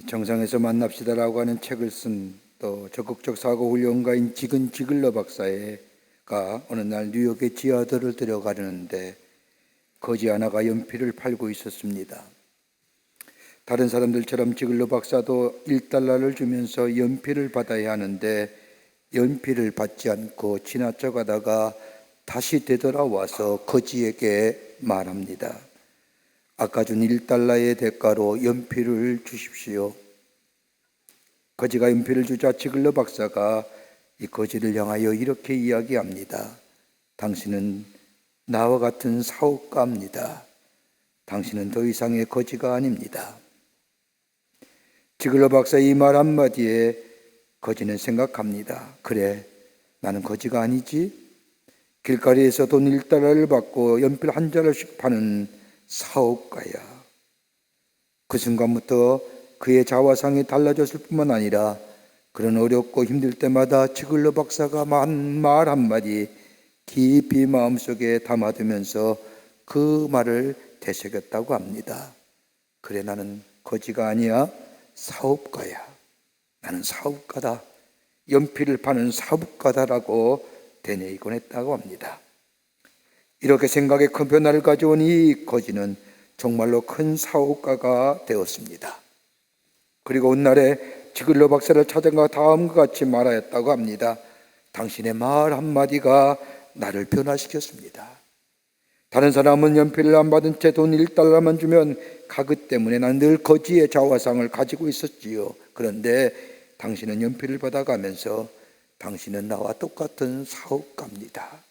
정상에서 만납시다라고 하는 책을 쓴 또 적극적 사고 훈련가인 지근 지글러 박사가 어느 날 뉴욕의 지하들을 들어가려는데 거지 하나가 연필을 팔고 있었습니다. 다른 사람들처럼 지글러 박사도 1달러를 주면서 연필을 받아야 하는데 연필을 받지 않고 지나쳐 가다가 다시 되돌아와서 거지에게 말합니다. 아까 준 1달러의 대가로 연필을 주십시오. 거지가 연필을 주자 지글러 박사가 이 거지를 향하여 이렇게 이야기합니다. 당신은 나와 같은 사업가입니다. 당신은 더 이상의 거지가 아닙니다. 지글러 박사의 이 말 한마디에 거지는 생각합니다. 그래, 나는 거지가 아니지? 길거리에서 돈 1달러를 받고 연필 한 자루씩 파는 사업가야. 그 순간부터 그의 자화상이 달라졌을 뿐만 아니라 그런 어렵고 힘들 때마다 지글러 박사가 말 한마디 깊이 마음속에 담아두면서 그 말을 되새겼다고 합니다. 그래, 나는 거지가 아니야. 사업가야. 나는 사업가다. 연필을 파는 사업가다라고 되뇌이곤 했다고 합니다. 이렇게 생각에 큰 변화를 가져온 이 거지는 정말로 큰 사업가가 되었습니다. 그리고 훗날에 지글러 박사를 찾아가 다음과 같이 말하였다고 합니다. 당신의 말 한마디가 나를 변화시켰습니다. 다른 사람은 연필을 안 받은 채 돈 1달러만 주면 가그 때문에 난 늘 거지의 자화상을 가지고 있었지요. 그런데 당신은 연필을 받아가면서 당신은 나와 똑같은 사업가입니다.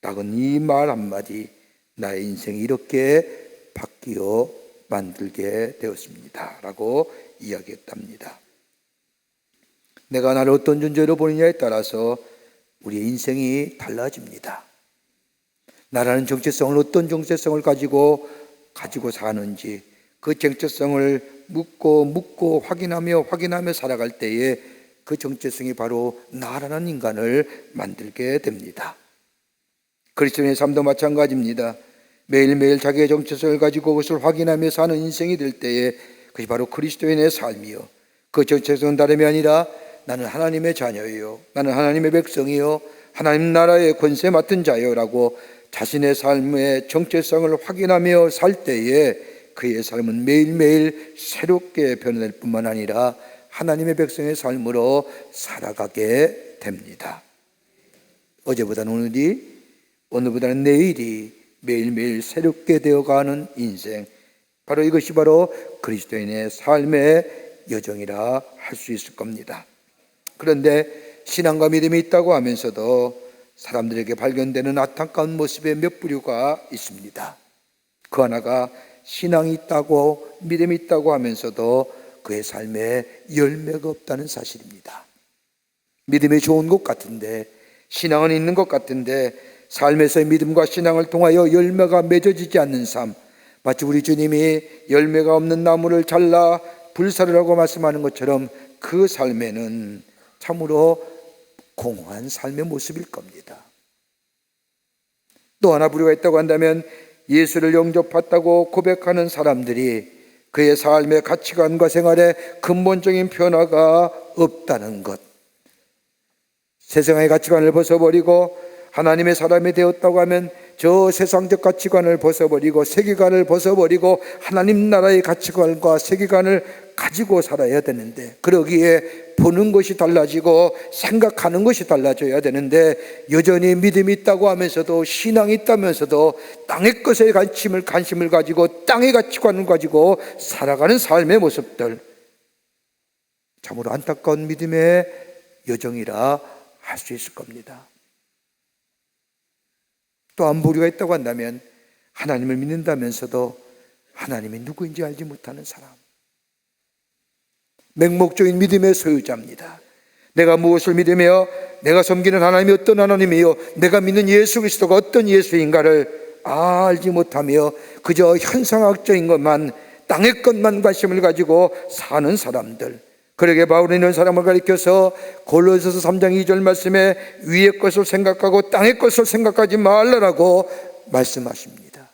라는 이 말 한마디 나의 인생이 이렇게 바뀌어 만들게 되었습니다. 라고 이야기했답니다. 내가 나를 어떤 존재로 보느냐에 따라서 우리의 인생이 달라집니다. 나라는 정체성을 어떤 정체성을 가지고 사는지 그 정체성을 묻고 확인하며 살아갈 때에 그 정체성이 바로 나라는 인간을 만들게 됩니다. 그리스도인의 삶도 마찬가지입니다. 매일매일 자기의 정체성을 가지고 그것을 확인하며 사는 인생이 될 때에 그것이 바로 그리스도인의 삶이요. 그 정체성은 다름이 아니라 나는 하나님의 자녀예요. 나는 하나님의 백성이요. 하나님 나라의 권세 맡은 자요. 라고 자신의 삶의 정체성을 확인하며 살 때에 그의 삶은 매일매일 새롭게 변화될 뿐만 아니라 하나님의 백성의 삶으로 살아가게 됩니다. 어제보다는 오늘이, 오늘보다는 내일이 매일매일 새롭게 되어가는 인생, 바로 이것이 바로 그리스도인의 삶의 여정이라 할 수 있을 겁니다. 그런데 신앙과 믿음이 있다고 하면서도 사람들에게 발견되는 안타까운 모습의 몇 부류가 있습니다. 그 하나가 신앙이 있다고 믿음이 있다고 하면서도 그의 삶에 열매가 없다는 사실입니다. 믿음이 좋은 것 같은데, 신앙은 있는 것 같은데 삶에서의 믿음과 신앙을 통하여 열매가 맺어지지 않는 삶, 마치 우리 주님이 열매가 없는 나무를 잘라 불사르라고 말씀하는 것처럼 그 삶에는 참으로 공허한 삶의 모습일 겁니다. 또 하나 부류가 있다고 한다면 예수를 영접했다고 고백하는 사람들이 그의 삶의 가치관과 생활에 근본적인 변화가 없다는 것. 세상의 가치관을 벗어버리고 하나님의 사람이 되었다고 하면 저 세상적 가치관을 벗어버리고 세계관을 벗어버리고 하나님 나라의 가치관과 세계관을 가지고 살아야 되는데, 그러기에 보는 것이 달라지고 생각하는 것이 달라져야 되는데 여전히 믿음이 있다고 하면서도 신앙이 있다면서도 땅의 것에 관심을 가지고 땅의 가치관을 가지고 살아가는 삶의 모습들, 참으로 안타까운 믿음의 여정이라 할 수 있을 겁니다. 또 한 부류가 있다고 한다면 하나님을 믿는다면서도 하나님이 누구인지 알지 못하는 사람, 맹목적인 믿음의 소유자입니다. 내가 무엇을 믿으며 내가 섬기는 하나님이 어떤 하나님이요, 내가 믿는 예수 그리스도가 어떤 예수인가를 알지 못하며 그저 현상학적인 것만, 땅의 것만 관심을 가지고 사는 사람들, 그러게 바울은 이런 사람을 가리켜서 골로새서 3장 2절 말씀에 위의 것을 생각하고 땅의 것을 생각하지 말라라고 말씀하십니다.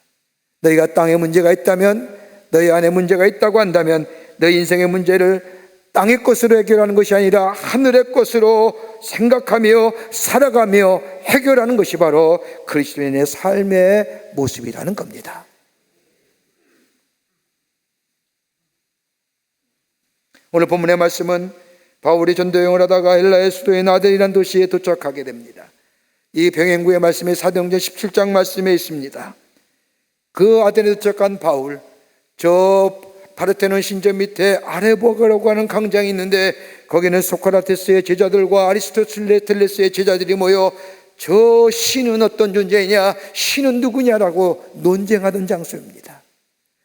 너희가 땅에 문제가 있다면, 너희 안에 문제가 있다고 한다면 너 인생의 문제를 땅의 것으로 해결하는 것이 아니라 하늘의 것으로 생각하며 살아가며 해결하는 것이 바로 그리스도인의 삶의 모습이라는 겁니다. 오늘 본문의 말씀은 바울이 전도여행을 하다가 헬라의 수도인 아덴이라는 도시에 도착하게 됩니다. 이 병행구의 말씀이 사도행전 17장 말씀에 있습니다. 그 아덴에 도착한 바울, 저 파르테논 신전 밑에 아레보가라고 하는 광장이 있는데 거기는 소크라테스의 제자들과 아리스토텔레스의 제자들이 모여 저 신은 어떤 존재이냐, 신은 누구냐라고 논쟁하던 장소입니다.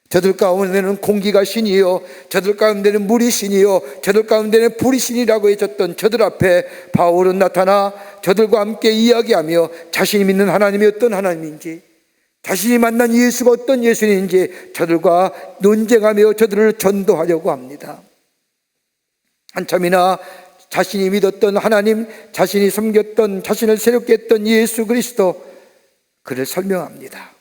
저들 가운데는 공기가 신이요, 저들 가운데는 물이 신이요, 저들 가운데는 불이 신이라고 해줬던 저들 앞에 바울은 나타나 저들과 함께 이야기하며 자신이 믿는 하나님이 어떤 하나님인지, 자신이 만난 예수가 어떤 예수님인지 저들과 논쟁하며 저들을 전도하려고 합니다. 한참이나 자신이 믿었던 하나님, 자신이 섬겼던, 자신을 새롭게 했던 예수 그리스도, 그를 설명합니다.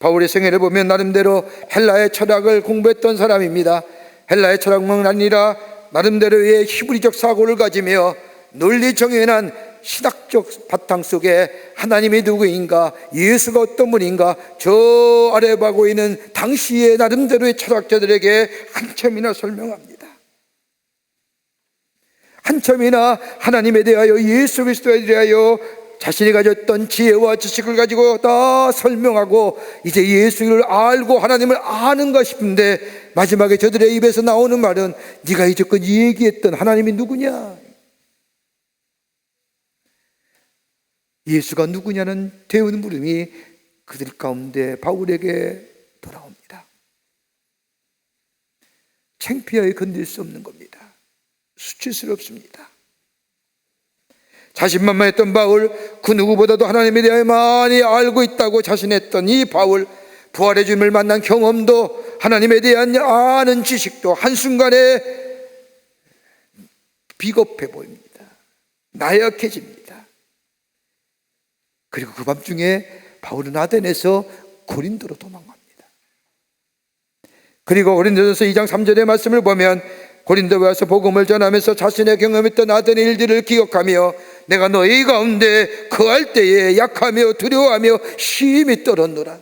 바울의 생애를 보면 나름대로 헬라의 철학을 공부했던 사람입니다. 헬라의 철학만 아니라 나름대로의 히브리적 사고를 가지며 논리 정연한 신학적 바탕 속에 하나님이 누구인가, 예수가 어떤 분인가, 저 아래 보고 있는 당시의 나름대로의 철학자들에게 한참이나 설명합니다. 한참이나 하나님에 대하여, 예수 그리스도에 대하여 자신이 가졌던 지혜와 지식을 가지고 다 설명하고 이제 예수를 알고 하나님을 아는가 싶은데 마지막에 저들의 입에서 나오는 말은 네가 이제껏 얘기했던 하나님이 누구냐? 예수가 누구냐는 대우는 물음이 그들 가운데 바울에게 돌아옵니다. 창피하게 건들 수 없는 겁니다. 수치스럽습니다. 자신만만했던 바울, 그 누구보다도 하나님에 대해 많이 알고 있다고 자신했던 이 바울, 부활의 주님을 만난 경험도 하나님에 대한 아는 지식도 한순간에 비겁해 보입니다. 나약해집니다. 그리고 그 밤중에 바울은 아덴에서 고린도로 도망갑니다. 그리고 고린도전서 2장 3절의 말씀을 보면 고린도에 와서 복음을 전하면서 자신의 경험했던 아덴의 일들을 기억하며 내가 너희 가운데 거할 때에 약하며 두려워하며 심히 떨었노라.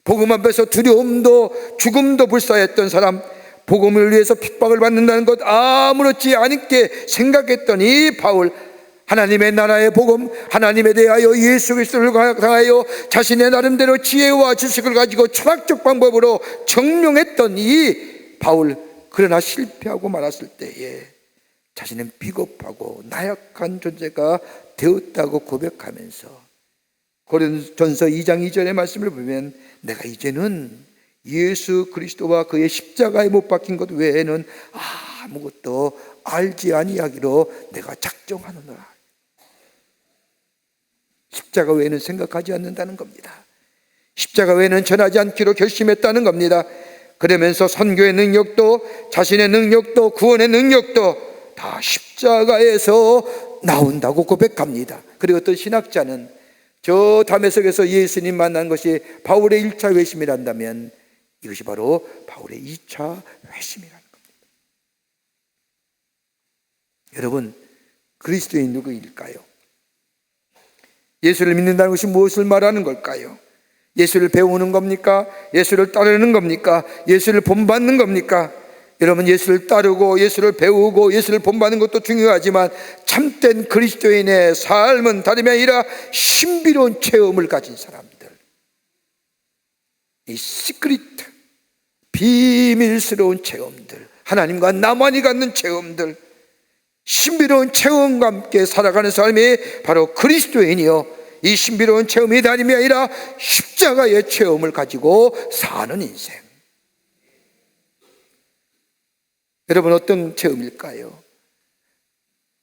복음 앞에서 두려움도 죽음도 불사했던 사람, 복음을 위해서 핍박을 받는다는 것 아무렇지 않게 생각했던 이 바울, 하나님의 나라의 복음, 하나님에 대하여 예수 그리스도를 당하여 자신의 나름대로 지혜와 지식을 가지고 철학적 방법으로 증명했던 이 바울, 그러나 실패하고 말았을 때에 자신은 비겁하고 나약한 존재가 되었다고 고백하면서 고린도전서 2장 2절의 말씀을 보면 내가 이제는 예수 그리스도와 그의 십자가에 못 박힌 것 외에는 아무것도 알지 아니하기로 내가 작정하노라. 십자가 외에는 생각하지 않는다는 겁니다. 십자가 외에는 전하지 않기로 결심했다는 겁니다. 그러면서 선교의 능력도 자신의 능력도 구원의 능력도 다 십자가에서 나온다고 고백합니다. 그리고 어떤 신학자는 저 담에색에서 예수님 만난 것이 바울의 1차 회심이란다면 이것이 바로 바울의 2차 회심이라는 겁니다. 여러분, 그리스도인 누구일까요? 예수를 믿는다는 것이 무엇을 말하는 걸까요? 예수를 배우는 겁니까? 예수를 따르는 겁니까? 예수를 본받는 겁니까? 여러분, 예수를 따르고 예수를 배우고 예수를 본받는 것도 중요하지만 참된 그리스도인의 삶은 다름이 아니라 신비로운 체험을 가진 사람들, 이 시크릿, 비밀스러운 체험들, 하나님과 나만이 갖는 체험들, 신비로운 체험과 함께 살아가는 사람이 바로 그리스도인이요, 이 신비로운 체험이 다름이 아니라 십자가의 체험을 가지고 사는 인생. 여러분, 어떤 체험일까요?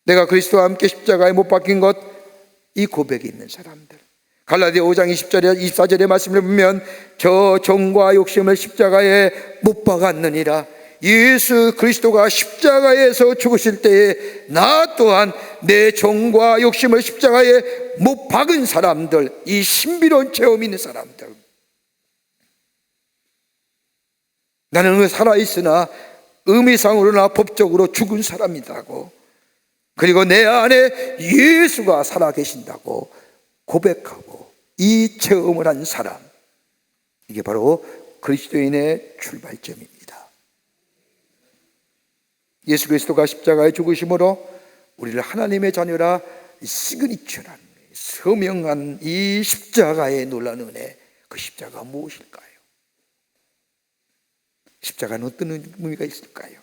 내가 그리스도와 함께 십자가에 못 박힌 것, 이 고백이 있는 사람들. 갈라디아 5장 20절에 24절의 말씀을 보면 저 정과 욕심을 십자가에 못 박았느니라. 예수 그리스도가 십자가에서 죽으실 때에 나 또한 내 정과 욕심을 십자가에 못 박은 사람들, 이 신비로운 체험이 있는 사람들, 나는 왜 살아있으나 의미상으로나 법적으로 죽은 사람이라고, 그리고 내 안에 예수가 살아계신다고 고백하고 이 체험을 한 사람, 이게 바로 그리스도인의 출발점입니다. 예수 그리스도가 십자가에 죽으심으로 우리를 하나님의 자녀라 시그니처란 서명한 이 십자가의 놀라운 은혜, 그 십자가 무엇일까요? 십자가는 어떤 의미가 있을까요?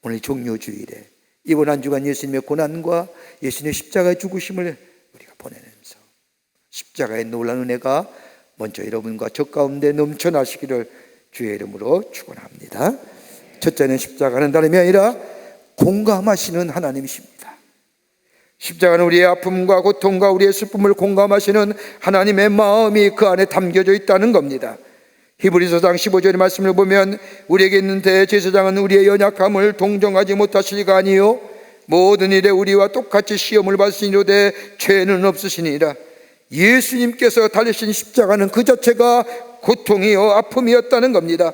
오늘 종료주일에 이번 한 주간 예수님의 고난과 예수님의 십자가의 죽으심을 우리가 보내면서 십자가의 놀라운 은혜가 먼저 여러분과 저 가운데 넘쳐나시기를 주의 이름으로 축원합니다. 첫째는 십자가는 다름이 아니라 공감하시는 하나님이십니다. 십자가는 우리의 아픔과 고통과 우리의 슬픔을 공감하시는 하나님의 마음이 그 안에 담겨져 있다는 겁니다. 히브리서 4장 15절의 말씀을 보면 우리에게 있는 대제사장은 우리의 연약함을 동정하지 못하실 이가 아니요 모든 일에 우리와 똑같이 시험을 받으시니로되 죄는 없으시니라. 예수님께서 달리신 십자가는 그 자체가 고통이요 아픔이었다는 겁니다.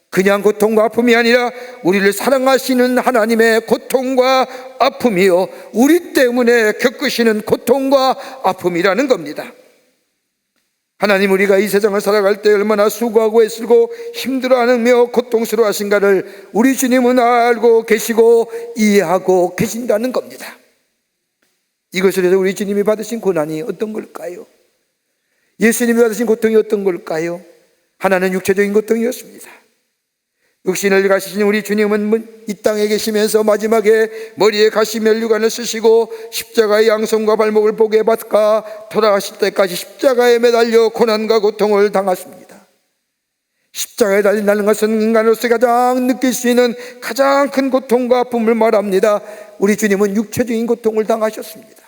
그냥 고통과 아픔이 아니라 우리를 사랑하시는 하나님의 고통과 아픔이요 우리 때문에 겪으시는 고통과 아픔이라는 겁니다. 하나님, 우리가 이 세상을 살아갈 때 얼마나 수고하고 애쓰고 힘들어하며 고통스러워하신가를 우리 주님은 알고 계시고 이해하고 계신다는 겁니다. 이것을 해서 우리 주님이 받으신 고난이 어떤 걸까요? 예수님이 받으신 고통이 어떤 걸까요? 하나는 육체적인 고통이었습니다. 육신을 가지신 우리 주님은 이 땅에 계시면서 마지막에 머리에 가시 면류관을 쓰시고 십자가의 양손과 발목을 보게 받가 돌아가실 때까지 십자가에 매달려 고난과 고통을 당하십니다. 십자가에 달린다는 것은 인간으로서 가장 느낄 수 있는 가장 큰 고통과 아픔을 말합니다. 우리 주님은 육체적인 고통을 당하셨습니다.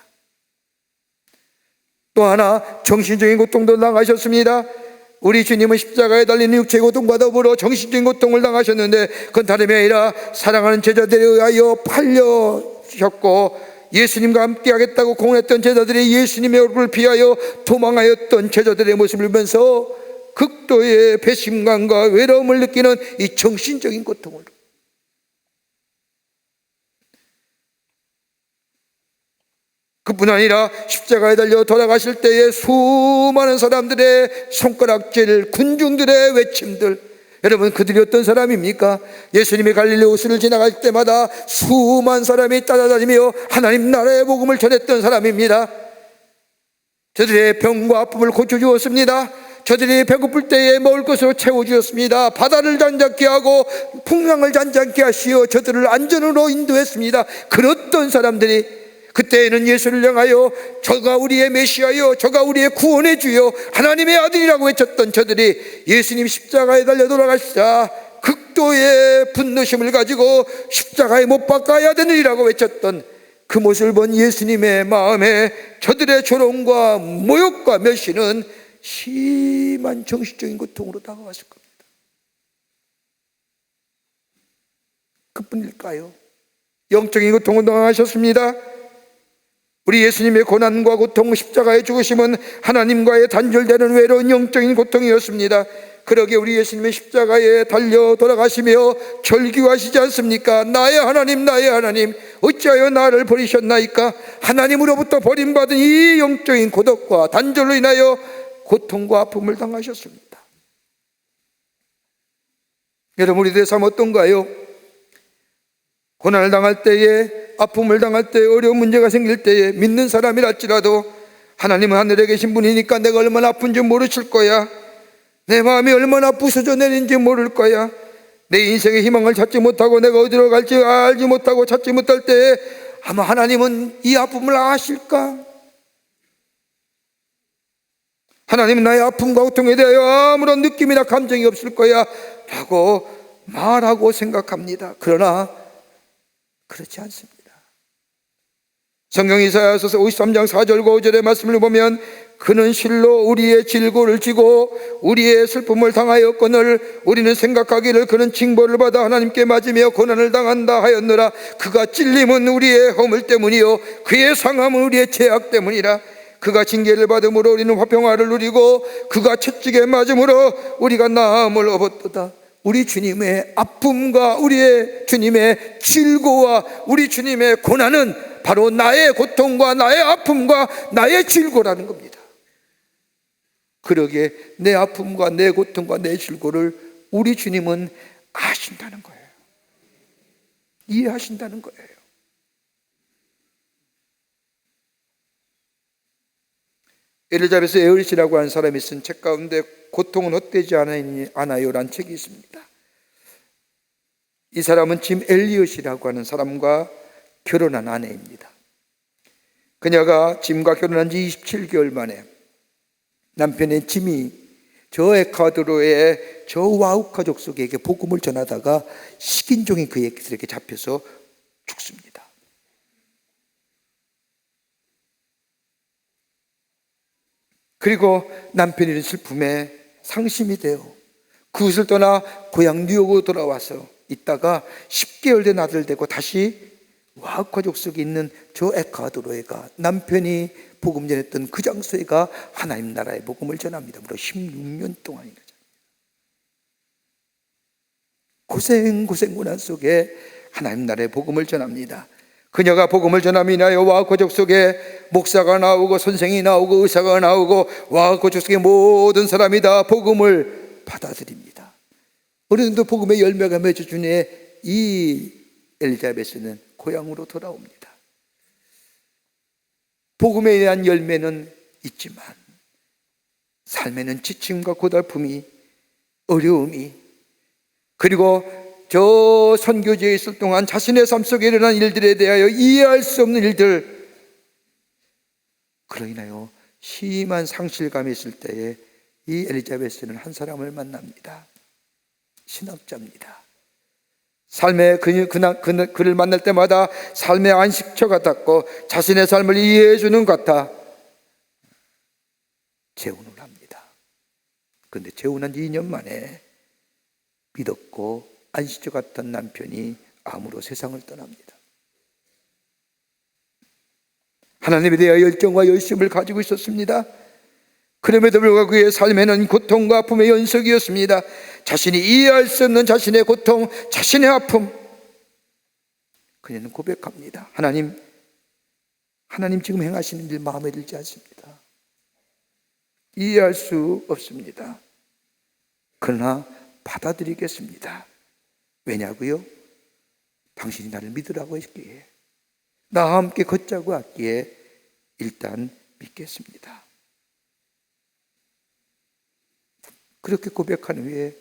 또 하나 정신적인 고통도 당하셨습니다. 우리 주님은 십자가에 달리는 육체의 고통과 더불어 정신적인 고통을 당하셨는데 그건 다름이 아니라 사랑하는 제자들에 의하여 팔려셨고 예수님과 함께 하겠다고 공언했던 제자들이 예수님의 얼굴을 피하여 도망하였던 제자들의 모습을 보면서 극도의 배심감과 외로움을 느끼는 이 정신적인 고통을, 그뿐 아니라 십자가에 달려 돌아가실 때에 수많은 사람들의 손가락질, 군중들의 외침들, 여러분 그들이 어떤 사람입니까? 예수님이 갈릴리 호수를 지나갈 때마다 수많은 사람이 따라다니며 하나님 나라의 복음을 전했던 사람입니다. 저들의 병과 아픔을 고쳐주었습니다. 저들이 배고플 때에 먹을 것으로 채워주었습니다. 바다를 잔잔케 하고 풍랑을 잔잔케 하시어 저들을 안전으로 인도했습니다. 그랬던 사람들이 그때에는 예수를 향하여 저가 우리의 메시아여, 저가 우리의 구원의 주여, 하나님의 아들이라고 외쳤던 저들이 예수님 십자가에 달려 돌아가시자 극도의 분노심을 가지고 십자가에 못 박아야 되느니라고 외쳤던 그 모습을 본 예수님의 마음에 저들의 조롱과 모욕과 멸시는 심한 정신적인 고통으로 다가왔을 겁니다. 그뿐일까요? 영적인 고통을 당하셨습니다. 우리 예수님의 고난과 고통, 십자가의 죽으심은 하나님과의 단절되는 외로운 영적인 고통이었습니다. 그러기에 우리 예수님의 십자가에 달려 돌아가시며 절규하시지 않습니까? 나의 하나님, 나의 하나님, 어찌하여 나를 버리셨나이까? 하나님으로부터 버림받은 이 영적인 고독과 단절로 인하여 고통과 아픔을 당하셨습니다. 여러분, 우리들의 삶 어떤가요? 고난을 당할 때에, 아픔을 당할 때에, 어려운 문제가 생길 때에 믿는 사람이랄지라도 하나님은 하늘에 계신 분이니까 내가 얼마나 아픈지 모르실 거야, 내 마음이 얼마나 부서져 내린지 모를 거야, 내 인생의 희망을 찾지 못하고 내가 어디로 갈지 알지 못하고 찾지 못할 때에 아마 하나님은 이 아픔을 아실까? 하나님은 나의 아픔과 고통에 대하여 아무런 느낌이나 감정이 없을 거야 라고 말하고 생각합니다. 그러나 그렇지 않습니다. 성경 이사야서 53장 4절과 5절의 말씀을 보면 그는 실로 우리의 질고를 지고 우리의 슬픔을 당하였거늘 우리는 생각하기를 그는 징벌을 받아 하나님께 맞으며 고난을 당한다 하였노라. 그가 찔림은 우리의 허물 때문이요 그의 상함은 우리의 죄악 때문이라. 그가 징계를 받음으로 우리는 화평화를 누리고 그가 채찍에 맞음으로 우리가 나음을 얻었도다. 우리 주님의 아픔과 우리의 주님의 질고와 우리 주님의 고난은 바로 나의 고통과 나의 아픔과 나의 질고라는 겁니다. 그러기에 내 아픔과 내 고통과 내 질고를 우리 주님은 아신다는 거예요. 이해하신다는 거예요. 엘리자베스 에어리시라고 하는 사람이 쓴 책 가운데 고통은 헛되지 않아요 라는 책이 있습니다. 이 사람은 짐 엘리엇이라고 하는 사람과 결혼한 아내입니다. 그녀가 짐과 결혼한 지 27개월 만에 남편의 짐이 저 에콰도르의 저 와우카 족속에게 복음을 전하다가 식인종이 그에게 잡혀서 죽습니다. 그리고 남편이 슬픔에 상심이 되어 그곳을 떠나 고향 뉴욕으로 돌아와서 있다가 10개월 된 아들 되고 다시 와우카 족속에 있는 저 에콰도르에 가 남편이 복음 전했던 그 장소에 가 하나님 나라의 복음을 전합니다. 무려 16년 동안이나 고생 고난 속에 하나님 나라의 복음을 전합니다. 그녀가 복음을 전함이 인하여 와우카 족속에 목사가 나오고 선생이 나오고 의사가 나오고 와우카 족속의 모든 사람이 다 복음을 받아들입니다. 어느정도 복음의 열매가 맺어준 후에 이 엘리자베스는 고향으로 돌아옵니다. 복음에 대한 열매는 있지만 삶에는 지침과 고달픔이, 어려움이, 그리고 저 선교지에 있을 동안 자신의 삶 속에 일어난 일들에 대하여 이해할 수 없는 일들, 그로 인하여 심한 상실감이 있을 때에 이 엘리자베스는 한 사람을 만납니다. 신학자입니다. 삶의 그를 만날 때마다 삶의 안식처 같았고 자신의 삶을 이해해 주는 것 같아 재혼을 합니다. 그런데 재혼한 지 2년 만에 믿었고 안식처 같던 남편이 암으로 세상을 떠납니다. 하나님에 대한 열정과 열심을 가지고 있었습니다. 그럼에도 불구하고 그의 삶에는 고통과 아픔의 연속이었습니다. 자신이 이해할 수 없는 자신의 고통, 자신의 아픔. 그녀는 고백합니다. 하나님 지금 행하시는 일 마음에 들지 않습니다. 이해할 수 없습니다. 그러나 받아들이겠습니다. 왜냐고요? 당신이 나를 믿으라고 했기에, 나와 함께 걷자고 했기에 일단 믿겠습니다. 그렇게 고백한 후에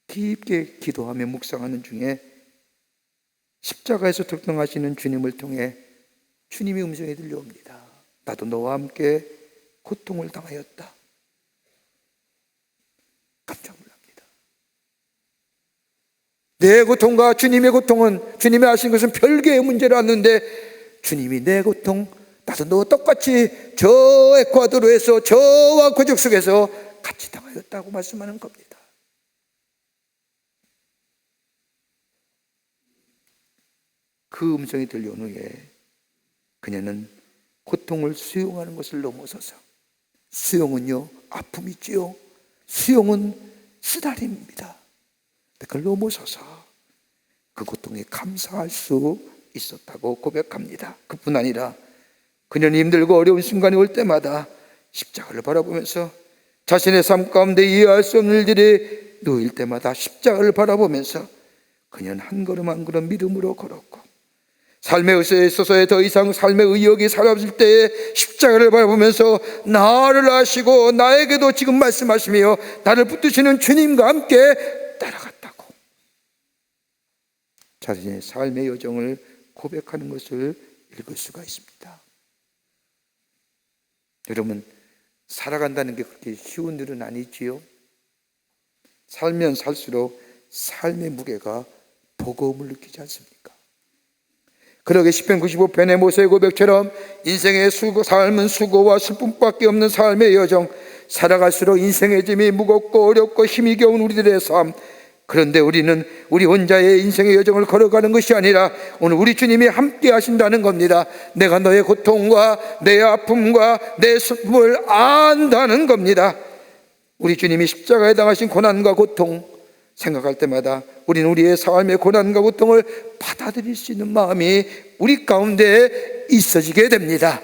깊게 기도하며 묵상하는 중에 십자가에서 독등하시는 주님을 통해 주님의 음성이 들려옵니다. 나도 너와 함께 고통을 당하였다. 깜짝 놀랍니다. 내 고통과 주님의 고통은, 주님이 하신 것은 별개의 문제를 않는데 주님이 내 고통, 나도 너 똑같이 저 에콰도르에서 저 와우카 족속에서 같이 당하였다고 말씀하는 겁니다. 그 음성이 들려온 후에 그녀는 고통을 수용하는 것을 넘어서서, 수용은요 아픔이지요, 수용은 쓰다림입니다. 그걸 넘어서서 그 고통에 감사할 수 있었다고 고백합니다. 그뿐 아니라 그녀는 힘들고 어려운 순간이 올 때마다 십자가를 바라보면서, 자신의 삶 가운데 이해할 수 없는 일들이 놓일 때마다 십자가를 바라보면서 그녀는 한 걸음 한 걸음 믿음으로 걸었고, 삶의 있어서의 더 이상 삶의 의욕이 사라질 때에 십자가를 바라보면서 나를 아시고 나에게도 지금 말씀하시며 나를 붙드시는 주님과 함께 따라갔다고 자신의 삶의 여정을 고백하는 것을 읽을 수가 있습니다. 여러분, 살아간다는 게 그렇게 쉬운 일은 아니지요. 살면 살수록 삶의 무게가 버거움을 느끼지 않습니까? 그러게 시편 95편의 모세의 고백처럼 인생의 삶은 수고와 슬픔밖에 없는 삶의 여정, 살아갈수록 인생의 짐이 무겁고 어렵고 힘이 겨운 우리들의 삶. 그런데 우리는 우리 혼자의 인생의 여정을 걸어가는 것이 아니라 오늘 우리 주님이 함께 하신다는 겁니다. 내가 너의 고통과 내 아픔과 내 슬픔을 안다는 겁니다. 우리 주님이 십자가에 당하신 고난과 고통 생각할 때마다 우리는 우리의 삶의 고난과 고통을 받아들일 수 있는 마음이 우리 가운데 있어지게 됩니다.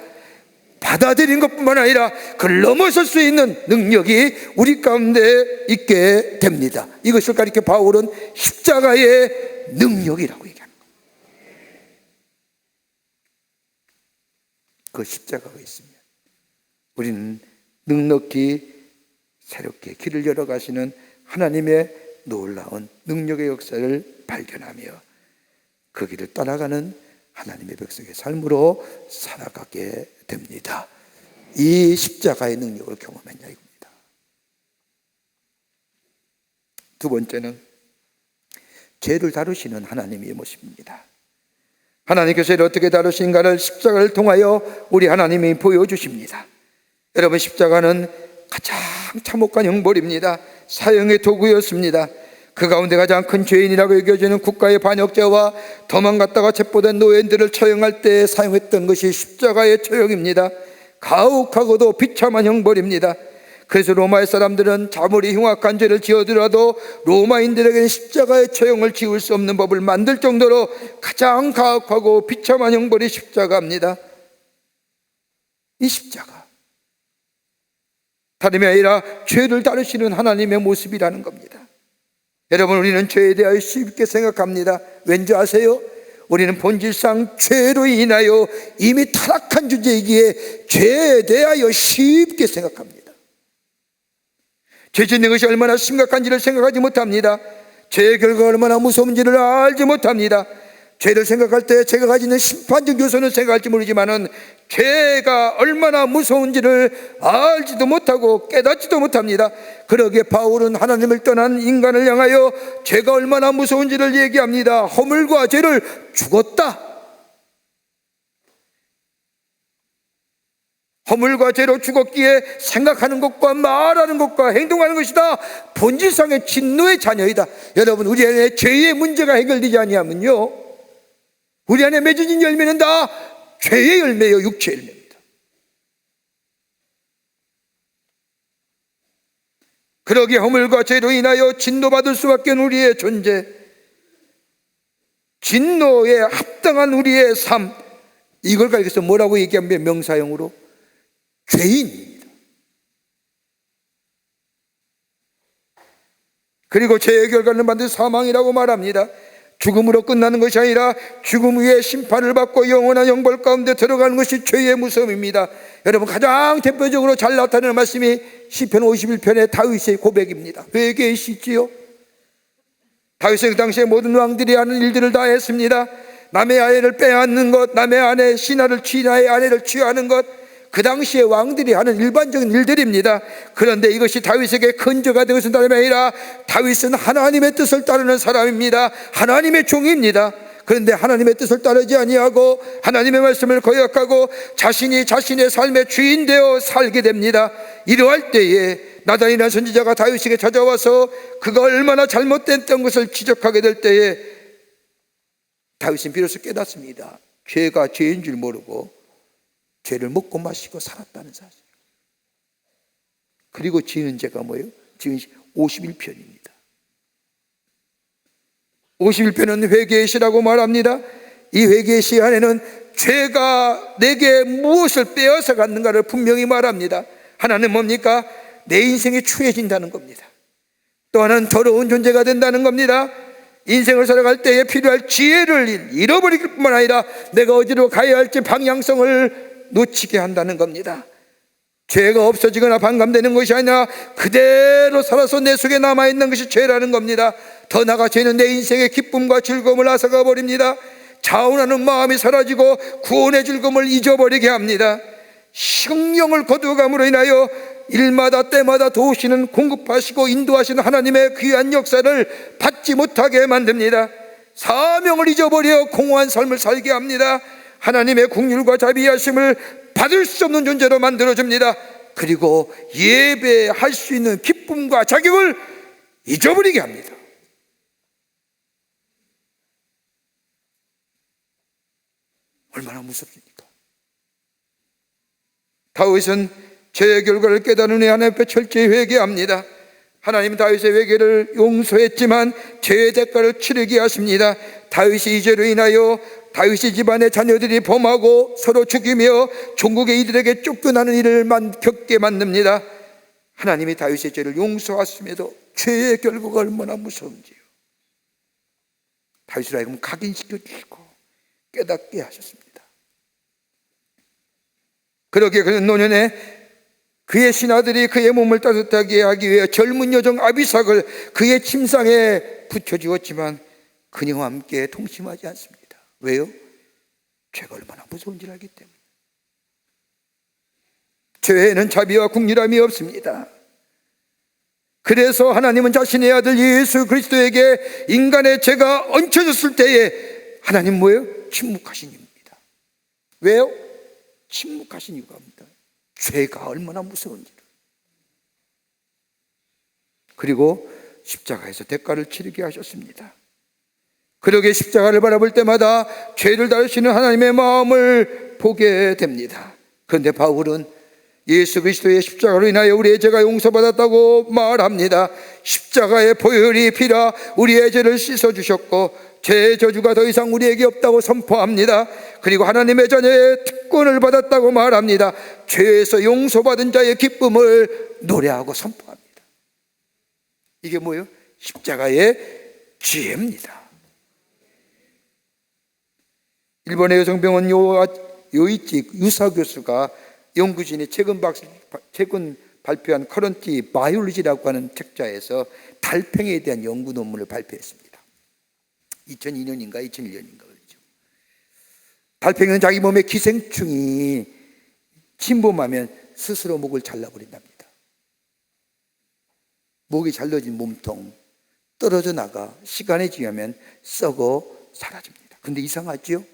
받아들인 것뿐만 아니라 그걸 넘어설 수 있는 능력이 우리 가운데 있게 됩니다. 이것을 가리켜 바울은 십자가의 능력이라고 얘기합니다. 그 십자가가 있으면 우리는 넉넉히 새롭게 길을 열어가시는 하나님의 놀라운 능력의 역사를 발견하며 그 길을 따라가는 하나님의 백성의 삶으로 살아가게 됩니다. 이 십자가의 능력을 경험했냐 이겁니다. 두 번째는 죄를 다루시는 하나님의 모습입니다. 하나님께서 죄를 어떻게 다루신가를 십자가를 통하여 우리 하나님이 보여주십니다. 여러분, 십자가는 가장 참혹한 형벌입니다. 사형의 도구였습니다. 그 가운데 가장 큰 죄인이라고 여겨지는 국가의 반역자와 도망갔다가 체포된 노예인들을 처형할 때 사용했던 것이 십자가의 처형입니다. 가혹하고도 비참한 형벌입니다. 그래서 로마의 사람들은 아무리 흉악한 죄를 지어들어도 로마인들에게는 십자가의 처형을 지울 수 없는 법을 만들 정도로 가장 가혹하고 비참한 형벌이 십자가입니다. 이 십자가 다름이 아니라 죄를 다루시는 하나님의 모습이라는 겁니다. 여러분, 우리는 죄에 대하여 쉽게 생각합니다. 왠지 아세요? 우리는 본질상 죄로 인하여 이미 타락한 존재이기에 죄에 대하여 쉽게 생각합니다. 죄 짓는 것이 얼마나 심각한지를 생각하지 못합니다. 죄의 결과가 얼마나 무서운지를 알지 못합니다. 죄를 생각할 때 제가 가지는 심판적 요소는 생각할지 모르지만은 죄가 얼마나 무서운지를 알지도 못하고 깨닫지도 못합니다. 그러기에 바울은 하나님을 떠난 인간을 향하여 죄가 얼마나 무서운지를 얘기합니다. 허물과 죄를 죽었다. 허물과 죄로 죽었기에 생각하는 것과 말하는 것과 행동하는 것이 다 본질상의 진노의 자녀이다. 여러분, 우리 안에 죄의 문제가 해결되지 아니하면요, 우리 안에 맺어진 열매는 다 죄의 열매요, 육체의 열매입니다. 그러기에 허물과 죄로 인하여 진노받을 수밖에 없는 우리의 존재, 진노에 합당한 우리의 삶, 이걸 가리켜서 뭐라고 얘기하면 명사형으로 죄인입니다. 그리고 죄의 결과는 반드시 사망이라고 말합니다. 죽음으로 끝나는 것이 아니라 죽음 후에 심판을 받고 영원한 형벌 가운데 들어가는 것이 죄의 무서움입니다. 여러분, 가장 대표적으로 잘 나타내는 말씀이 시편 51편의 다윗의 고백입니다. 회개이시지요? 다윗은 그 당시에 모든 왕들이 하는 일들을 다 했습니다. 남의 아내를 빼앗는 것, 남의 아내 신하를 취하여 아내를 취하는 것, 그 당시에 왕들이 하는 일반적인 일들입니다. 그런데 이것이 다윗에게 큰 죄가 되었은 다름이 아니라 다윗은 하나님의 뜻을 따르는 사람입니다. 하나님의 종입니다. 그런데 하나님의 뜻을 따르지 아니하고 하나님의 말씀을 거역하고 자신이 자신의 삶의 주인 되어 살게 됩니다. 이러할 때에 나단이라는 선지자가 다윗에게 찾아와서 그가 얼마나 잘못됐던 것을 지적하게 될 때에 다윗은 비로소 깨닫습니다. 죄가 죄인 줄 모르고 죄를 먹고 마시고 살았다는 사실. 그리고 지은 죄가 뭐예요? 지은 51편입니다. 51편은 회개의 시라고 말합니다. 이 회개의 시 안에는 죄가 내게 무엇을 빼앗아 갔는가를 분명히 말합니다. 하나는 뭡니까? 내 인생이 추해진다는 겁니다. 또 하나는 더러운 존재가 된다는 겁니다. 인생을 살아갈 때에 필요할 지혜를 잃어버릴 뿐만 아니라 내가 어디로 가야 할지 방향성을 놓치게 한다는 겁니다. 죄가 없어지거나 반감되는 것이 아니라 그대로 살아서 내 속에 남아있는 것이 죄라는 겁니다. 더 나아가 죄는 내 인생의 기쁨과 즐거움을 앗아가 버립니다. 자원하는 마음이 사라지고 구원의 즐거움을 잊어버리게 합니다. 성령을 거두어감으로 인하여 일마다 때마다 도우시는, 공급하시고 인도하시는 하나님의 귀한 역사를 받지 못하게 만듭니다. 사명을 잊어버려 공허한 삶을 살게 합니다. 하나님의 긍휼과 자비하심을 받을 수 없는 존재로 만들어줍니다. 그리고 예배할 수 있는 기쁨과 자격을 잊어버리게 합니다. 얼마나 무섭습니까? 다윗은 죄의 결과를 깨달은 후에 하나님 앞에 철저히 회개합니다. 하나님은 다윗의 회개를 용서했지만 죄의 대가를 치르게 하십니다. 다윗이 이 죄로 인하여 다윗의 집안의 자녀들이 범하고 서로 죽이며 종국의 이들에게 쫓겨나는 일을 겪게 만듭니다. 하나님이 다윗의 죄를 용서하심에도 죄의 결과가 얼마나 무서운지요. 다윗을 하여금 각인시켜 주시고 깨닫게 하셨습니다. 그러기에 그는 노년에 그의 신하들이 그의 몸을 따뜻하게 하기 위해 젊은 여종 아비삭을 그의 침상에 붙여주었지만 그녀와 함께 동침하지 않습니다. 왜요? 죄가 얼마나 무서운지를 알기 때문에. 죄에는 자비와 국률함이 없습니다. 그래서 하나님은 자신의 아들 예수 그리스도에게 인간의 죄가 얹혀졌을 때에 하나님 뭐예요? 침묵하신 이유입니다. 왜요? 침묵하신 이유가 합니다. 죄가 얼마나 무서운지를. 그리고 십자가에서 대가를 치르게 하셨습니다. 그러기에 십자가를 바라볼 때마다 죄를 다루시는 하나님의 마음을 보게 됩니다. 그런데 바울은 예수 그리스도의 십자가로 인하여 우리의 죄가 용서받았다고 말합니다. 십자가의 보혈이 피라 우리의 죄를 씻어주셨고 죄의 저주가 더 이상 우리에게 없다고 선포합니다. 그리고 하나님의 자녀의 특권을 받았다고 말합니다. 죄에서 용서받은 자의 기쁨을 노래하고 선포합니다. 이게 뭐예요? 십자가의 지혜입니다. 일본의 여성병원 요이치 유사 교수가 연구진이 최근 발표한 커런티 바이올로지라고 하는 책자에서 달팽이에 대한 연구 논문을 발표했습니다. 2002년인가 2001년인가 그렇죠. 달팽이는 자기 몸에 기생충이 침범하면 스스로 목을 잘라버린답니다. 목이 잘라진 몸통 떨어져 나가 시간이 지나면 썩어 사라집니다. 근데 이상하죠?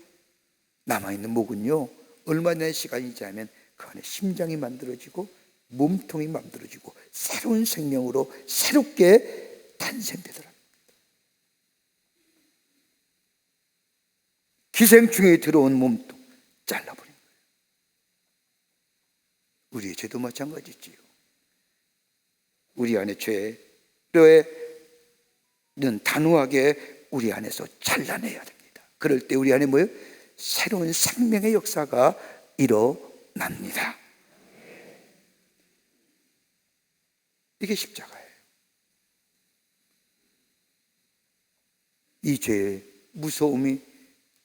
남아있는 목은요 얼마나 시간이 지나면 그 안에 심장이 만들어지고 몸통이 만들어지고 새로운 생명으로 새롭게 탄생되더랍니다. 기생충이 들어온 몸통 잘라버린 거예요. 우리의 죄도 마찬가지지요. 우리 안에 죄는 단호하게 우리 안에서 잘라내야 됩니다. 그럴 때 우리 안에 뭐예요? 새로운 생명의 역사가 일어납니다. 이게 십자가예요. 이 죄의 무서움이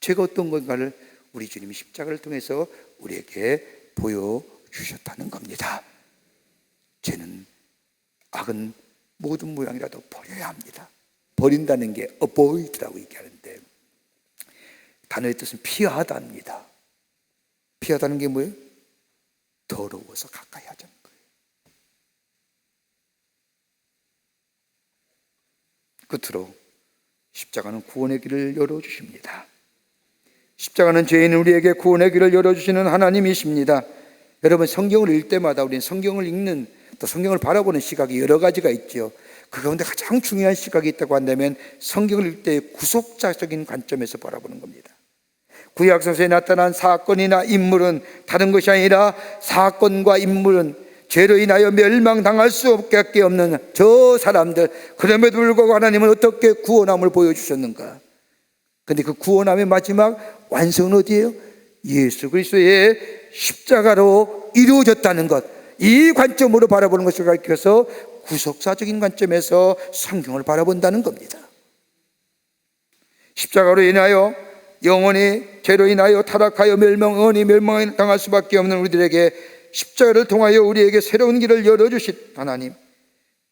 죄가 어떤 건가를 우리 주님이 십자가를 통해서 우리에게 보여주셨다는 겁니다. 죄는 악은 모든 모양이라도 버려야 합니다. 버린다는 게 avoid라고 얘기하는데 단어의 뜻은 피하다입니다. 피하다는 게 뭐예요? 더러워서 가까이 하자는 거예요. 끝으로 십자가는 구원의 길을 열어주십니다. 십자가는 죄인 우리에게 구원의 길을 열어주시는 하나님이십니다. 여러분 성경을 읽을 때마다 우리는 성경을 읽는 또 성경을 바라보는 시각이 여러 가지가 있죠. 그 가운데 가장 중요한 시각이 있다고 한다면 성경을 읽을 때 구속자적인 관점에서 바라보는 겁니다. 구약성서에 나타난 사건이나 인물은 다른 것이 아니라 사건과 인물은 죄로 인하여 멸망당할 수밖에 없는 저 사람들, 그럼에도 불구하고 하나님은 어떻게 구원함을 보여주셨는가? 근데 그 구원함의 마지막 완성은 어디예요? 예수 그리스도의 십자가로 이루어졌다는 것, 이 관점으로 바라보는 것을 가르쳐서 구속사적인 관점에서 성경을 바라본다는 겁니다. 십자가로 인하여 영원히 죄로 인하여 타락하여 영원히 멸망당할 수밖에 없는 우리들에게 십자가를 통하여 우리에게 새로운 길을 열어주신 하나님,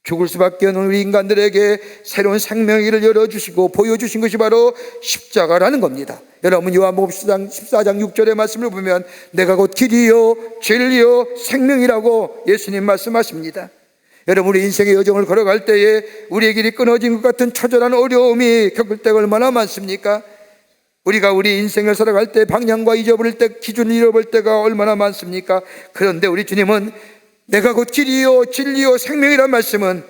죽을 수밖에 없는 우리 인간들에게 새로운 생명의 길을 열어주시고 보여주신 것이 바로 십자가라는 겁니다. 여러분 요한복음 14장 6절의 말씀을 보면 내가 곧 길이요 진리요 생명이라고 예수님 말씀하십니다. 여러분 우리 인생의 여정을 걸어갈 때에 우리의 길이 끊어진 것 같은 처절한 어려움이 겪을 때가 얼마나 많습니까? 우리가 우리 인생을 살아갈 때 방향과 잊어버릴 때, 기준을 잃어버릴 때가 얼마나 많습니까? 그런데 우리 주님은 내가 곧 길이요 진리요 생명이란 말씀은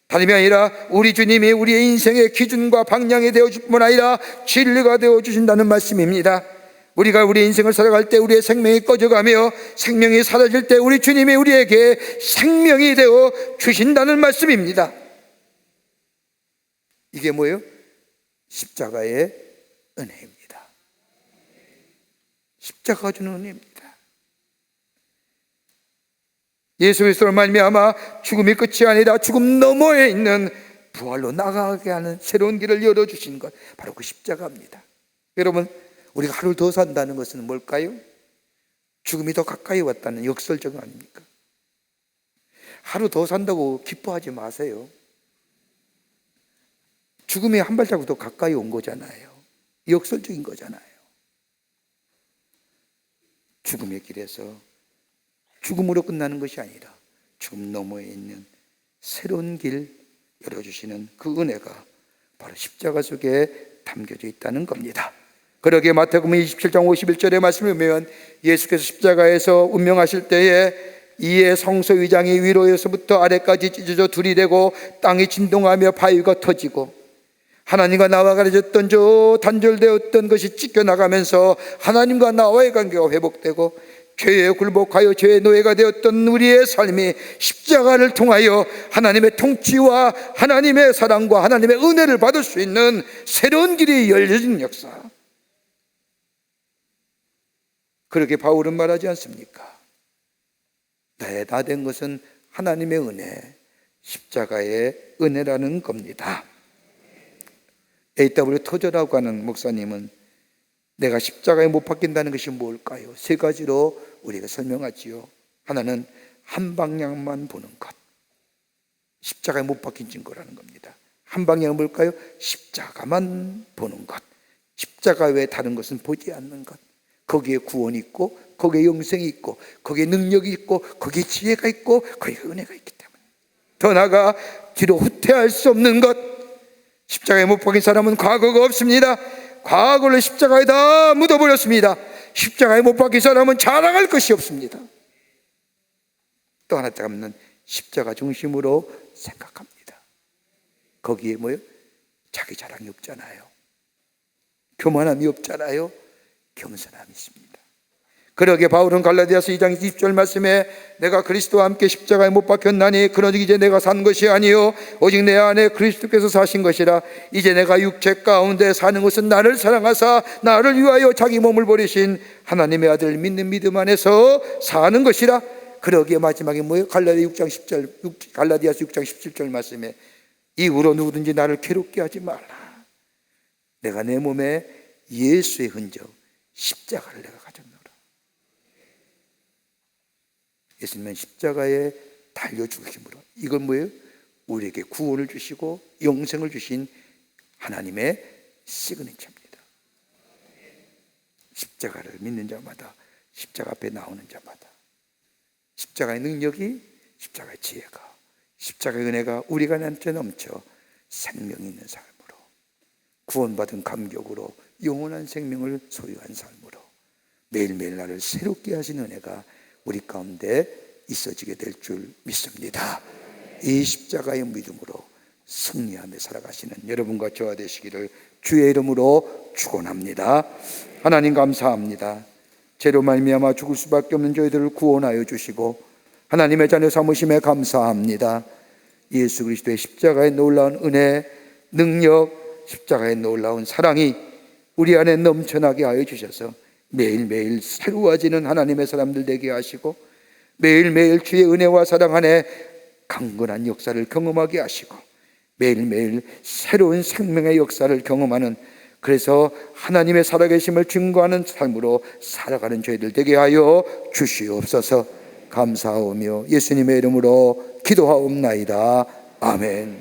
다름이 아니라 우리 주님이 우리의 인생의 기준과 방향이 되어줄 뿐 아니라 진리가 되어주신다는 말씀입니다. 우리가 우리 인생을 살아갈 때 우리의 생명이 꺼져가며 생명이 사라질 때 우리 주님이 우리에게 생명이 되어 주신다는 말씀입니다. 이게 뭐예요? 십자가의 은혜입니다. 십자가가 주는 은혜입니다. 예수 그리스도로 말미암아 죽음이 끝이 아니라 죽음 너머에 있는 부활로 나가게 하는 새로운 길을 열어주신 것, 바로 그 십자가입니다. 여러분, 우리가 하루 더 산다는 것은 뭘까요? 죽음이 더 가까이 왔다는 역설적 아닙니까? 하루 더 산다고 기뻐하지 마세요. 죽음이 한 발자국 더 가까이 온 거잖아요. 역설적인 거잖아요. 죽음의 길에서 죽음으로 끝나는 것이 아니라 죽음 너머에 있는 새로운 길 열어주시는 그 은혜가 바로 십자가 속에 담겨져 있다는 겁니다. 그러기에 마태복음 27장 51절의 말씀을 보면 예수께서 십자가에서 운명하실 때에 이에 성소 위장이 위로에서부터 아래까지 찢어져 둘이 되고 땅이 진동하며 바위가 터지고 하나님과 나와 가려졌던 저 단절되었던 것이 찢겨나가면서 하나님과 나와의 관계가 회복되고 죄에 굴복하여 죄의 노예가 되었던 우리의 삶이 십자가를 통하여 하나님의 통치와 하나님의 사랑과 하나님의 은혜를 받을 수 있는 새로운 길이 열려진 역사. 그렇게 바울은 말하지 않습니까? 나의 다 된 것은 하나님의 은혜, 십자가의 은혜라는 겁니다. A.W. 토저라고 하는 목사님은 내가 십자가에 못 박힌다는 것이 뭘까요? 세 가지로 우리가 설명하지요. 하나는 한 방향만 보는 것, 십자가에 못 박힌 증거라는 겁니다. 한 방향은 뭘까요? 십자가만 보는 것, 십자가 외에 다른 것은 보지 않는 것. 거기에 구원이 있고 거기에 영생이 있고 거기에 능력이 있고 거기에 지혜가 있고 거기에 은혜가 있기 때문에 더 나아가 뒤로 후퇴할 수 없는 것. 십자가에 못 박힌 사람은 과거가 없습니다. 과거를 십자가에 다 묻어버렸습니다. 십자가에 못 박힌 사람은 자랑할 것이 없습니다. 또 하나 잡는 십자가 중심으로 생각합니다. 거기에 뭐예요? 자기 자랑이 없잖아요. 교만함이 없잖아요. 겸손함이 있습니다. 그러기에 바울은 갈라디아서 2장 20절 말씀에 내가 그리스도와 함께 십자가에 못 박혔나니 그러니 이제 내가 산 것이 아니요 오직 내 안에 그리스도께서 사신 것이라. 이제 내가 육체 가운데 사는 것은 나를 사랑하사 나를 위하여 자기 몸을 버리신 하나님의 아들을 믿는 믿음 안에서 사는 것이라. 그러기에 마지막에 뭐예요? 갈라디아서 6장 17절 말씀에 이후로 누구든지 나를 괴롭게 하지 말라. 내가 내 몸에 예수의 흔적 십자가를 내가 가졌노라. 예수님은 십자가에 달려 죽으심으로, 이건 뭐예요? 우리에게 구원을 주시고 영생을 주신 하나님의 시그니처입니다. 십자가를 믿는 자마다, 십자가 앞에 나오는 자마다 십자가의 능력이, 십자가의 지혜가, 십자가의 은혜가 우리가 나한테 넘쳐 생명 있는 삶으로, 구원받은 감격으로 영원한 생명을 소유한 삶으로 매일매일 나를 새롭게 하시는 은혜가 우리 가운데 있어지게 될 줄 믿습니다. 이 십자가의 믿음으로 승리하며 살아가시는 여러분과 저와 되시기를 주의 이름으로 축원합니다. 하나님 감사합니다. 죄로 말미암아 죽을 수밖에 없는 저희들을 구원하여 주시고 하나님의 자녀 삼으심에 감사합니다. 예수 그리스도의 십자가의 놀라운 은혜, 능력, 십자가의 놀라운 사랑이 우리 안에 넘쳐나게 하여 주셔서 매일매일 새로워지는 하나님의 사람들 되게 하시고 매일매일 주의 은혜와 사랑 안에 강건한 역사를 경험하게 하시고 매일매일 새로운 생명의 역사를 경험하는, 그래서 하나님의 살아계심을 증거하는 삶으로 살아가는 저희들 되게 하여 주시옵소서. 감사하오며 예수님의 이름으로 기도하옵나이다. 아멘.